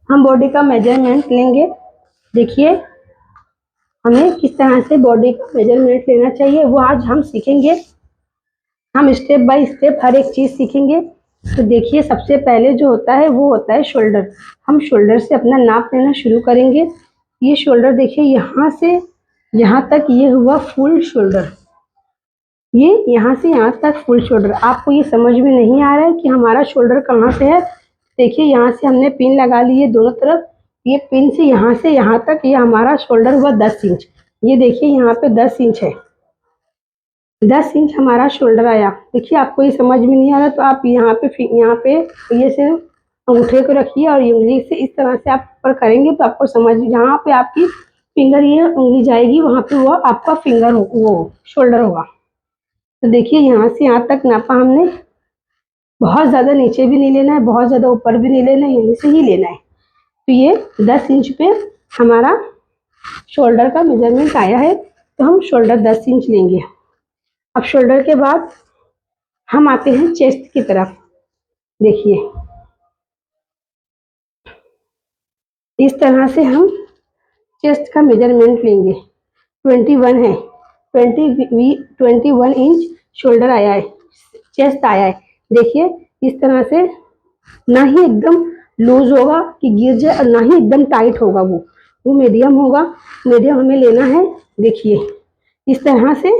हम बॉडी का मेजरमेंट लेंगे। देखिए हमें किस तरह से बॉडी का मेजरमेंट लेना चाहिए वो आज हम सीखेंगे। हम स्टेप बाय स्टेप हर एक चीज़ सीखेंगे। तो देखिए सबसे पहले जो होता है वो होता है शोल्डर। हम शोल्डर से अपना नाप लेना शुरू करेंगे। ये शोल्डर देखिए यहाँ से यहाँ तक ये हुआ फुल शोल्डर। ये यहाँ से यहाँ तक फुल शोल्डर। आपको ये समझ में नहीं आ रहा है कि हमारा शोल्डर कहाँ से है। देखिए यहाँ से हमने पिन लगा ली है दोनों तरफ। ये पिन से यहाँ तक ये हमारा शोल्डर हुआ 10 इंच। ये देखिए यहाँ पे 10 इंच है। 10 इंच हमारा शोल्डर आया। देखिए आपको ये समझ में नहीं आ रहा तो आप यहाँ पे ये से अंगूठे को रखिए और उंगली से इस तरह से आप ऊपर करेंगे तो आपको समझ, जहाँ पे आपकी फिंगर ये उंगली जाएगी वहाँ पे वो आपका फिंगर वो शोल्डर होगा। तो देखिए यहाँ से यहाँ तक नापा हमने। बहुत ज़्यादा नीचे भी नहीं लेना है, बहुत ज़्यादा ऊपर भी नहीं लेना है, यहीं से ही लेना है। तो ये 10 इंच पे हमारा शोल्डर का मेजरमेंट आया है तो हम शोल्डर 10 इंच लेंगे। अब शोल्डर के बाद हम आते हैं चेस्ट की तरफ। देखिए इस तरह से हम चेस्ट का मेजरमेंट लेंगे। 21 है, 21 इंच शोल्डर आया है, चेस्ट आया है। देखिए इस तरह से ना ही एकदम लूज होगा कि गिर जाए और ना ही एकदम टाइट होगा, वो मीडियम होगा। मीडियम हमें लेना है। देखिए इस तरह से,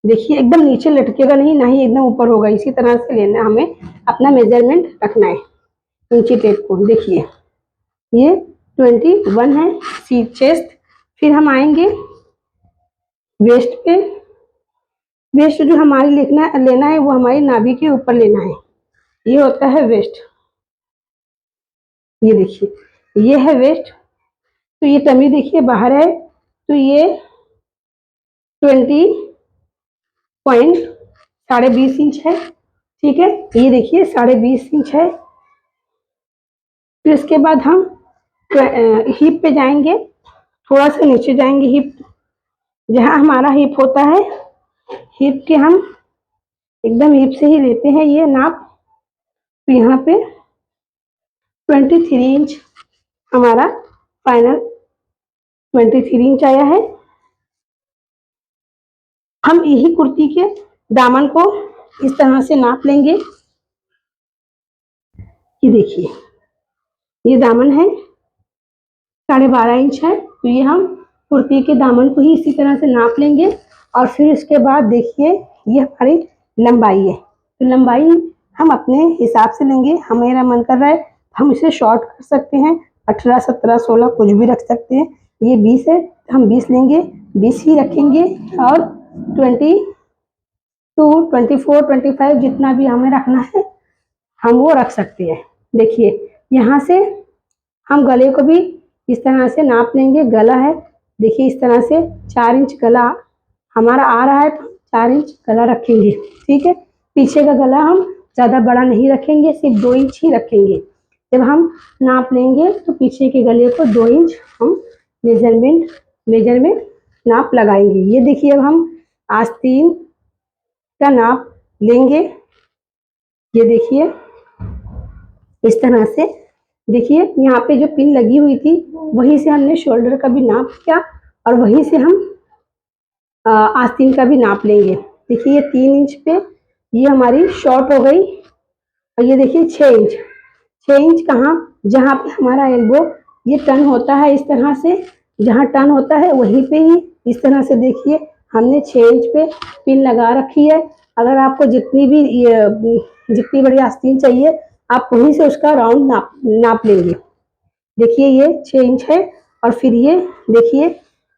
देखिए एकदम नीचे लटकेगा नहीं, ना ही एकदम ऊपर होगा। इसी तरह से लेना, हमें अपना मेजरमेंट रखना है इंची टेप को। देखिए ये 21 है सी चेस्ट। फिर हम आएंगे वेस्ट पे। वेस्ट जो हमारी लेना है वो हमारी नाभि के ऊपर लेना है। ये होता है वेस्ट। ये देखिए ये है वेस्ट। तो ये टमी देखिए बाहर है तो ये 20.20 इंच है। ठीक है, ये देखिए 20.5 इंच है। फिर इसके बाद हम हिप पे जाएंगे, थोड़ा सा नीचे जाएंगे। हिप जहाँ हमारा हिप होता है, हिप के हम एकदम हिप से ही लेते हैं ये नाप। तो यहाँ पे 23 इंच हमारा फाइनल 23 इंच आया है। हम यही कुर्ती के दामन को इस तरह से नाप लेंगे। ये देखिए ये दामन है 12.5 इंच है। तो ये हम कुर्ती के दामन को ही इसी तरह से नाप लेंगे। और फिर इसके बाद देखिए ये हमारी लंबाई है। तो लंबाई हम अपने हिसाब से लेंगे। हमेरा मन कर रहा है हम इसे शॉर्ट कर सकते हैं, 18, 17, 16 कुछ भी रख सकते हैं। ये 20 है तो हम 20 लेंगे, 20 ही रखेंगे। और 22, 24, 25 जितना भी हमें रखना है हम वो रख सकते हैं। देखिए यहाँ से हम गले को भी इस तरह से नाप लेंगे। गला है देखिए इस तरह से 4 इंच गला हमारा आ रहा है तो 4 इंच गला रखेंगे। ठीक है, पीछे का गला हम ज़्यादा बड़ा नहीं रखेंगे, सिर्फ 2 इंच ही रखेंगे। जब हम नाप लेंगे तो पीछे के गले को 2 इंच हम मेजर में नाप लगाएंगे। ये देखिए अब हम आस्तीन का नाप लेंगे। ये देखिए इस तरह से, देखिए यहाँ पे जो पिन लगी हुई थी वहीं से हमने शोल्डर का भी नाप किया और वहीं से हम आस्तीन का भी नाप लेंगे। देखिए ये 3 इंच पे ये हमारी शॉर्ट हो गई। और ये देखिए 6 इंच, 6 इंच कहाँ, जहाँ पे हमारा एल्बो ये टर्न होता है इस तरह से, जहाँ टर्न होता है वहीं पे ही इस तरह से देखिए हमने 6 इंच पे पिन लगा रखी है। अगर आपको जितनी बड़ी आस्तीन चाहिए आप वहीं से उसका राउंड नाप लेंगे। देखिए ये 6 इंच है। और फिर ये देखिए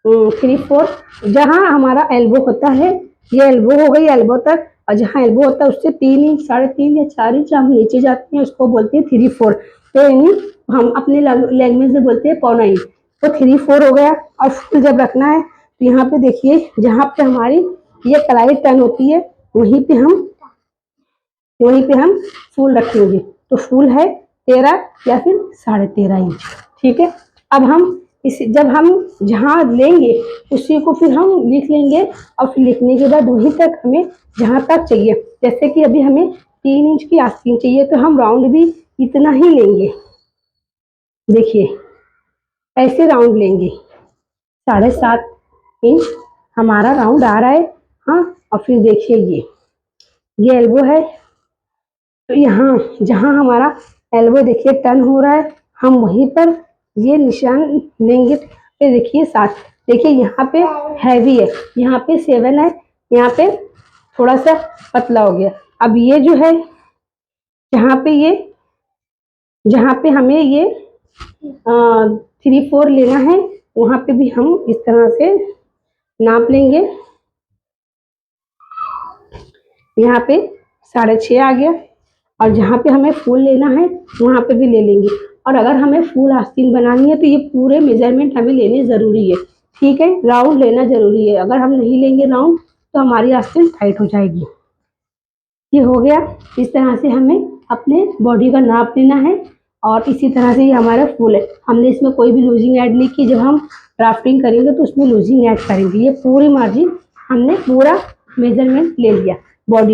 3/4 जहाँ हमारा एल्बो होता है, ये एल्बो हो गई एल्बो तक। और जहाँ एल्बो होता है उससे 3 इंच, 3.5 या 4 इंच हम नीचे जाते हैं, उसको बोलते हैं 3/4। तो यानी हम अपने लैंग्वेज में बोलते हैं 1/4 इंच। तो 3/4 हो गया। और फुल जब रखना है तो यहाँ पे देखिए जहाँ पे हमारी ये कलाई टर्न होती है वहीं पे हम फुल रखेंगे। तो फुल है 13 या फिर 13.5 इंच। ठीक है, अब हम जब हम जहाँ लेंगे उसी को फिर हम लिख लेंगे। और फिर लिखने के बाद वहीं तक हमें जहाँ तक चाहिए, जैसे कि अभी हमें 3 इंच की आस्तीन चाहिए तो हम राउंड भी इतना ही लेंगे। देखिए ऐसे राउंड लेंगे, 7.5 इंच हमारा राउंड आ रहा है। हाँ, और फिर देखिए ये एल्बो है, तो यहाँ जहाँ हमारा एल्बो देखिए टर्न हो रहा है, हम वहीं पर ये निशान लेंगे। ये देखिए 7, देखिए यहाँ पे हैवी है, यहाँ पे 7 है, यहाँ पे थोड़ा सा पतला हो गया। अब ये जो है जहाँ पे हमें ये 3/4 लेना है, वहाँ पे भी हम इस तरह से नाप लेंगे। यहाँ पे 6.5 आ गया, और जहाँ पे हमें फूल लेना है वहाँ पे भी ले लेंगे। और अगर हमें फूल आस्तीन बनानी है तो ये पूरे मेजरमेंट हमें लेने ज़रूरी है, ठीक है। राउंड लेना ज़रूरी है, अगर हम नहीं लेंगे राउंड तो हमारी आस्तीन टाइट हो जाएगी। ये हो गया। इस तरह से हमें अपने बॉडी का नाप लेना है, और इसी तरह से ये हमारा फूल है। हमने इसमें कोई भी लूजिंग ऐड नहीं की, जब हम ड्राफ्टिंग करेंगे तो उसमें लूजिंग ऐड करेंगे। ये पूरी मार्जिन हमने पूरा मेजरमेंट ले लिया बॉडी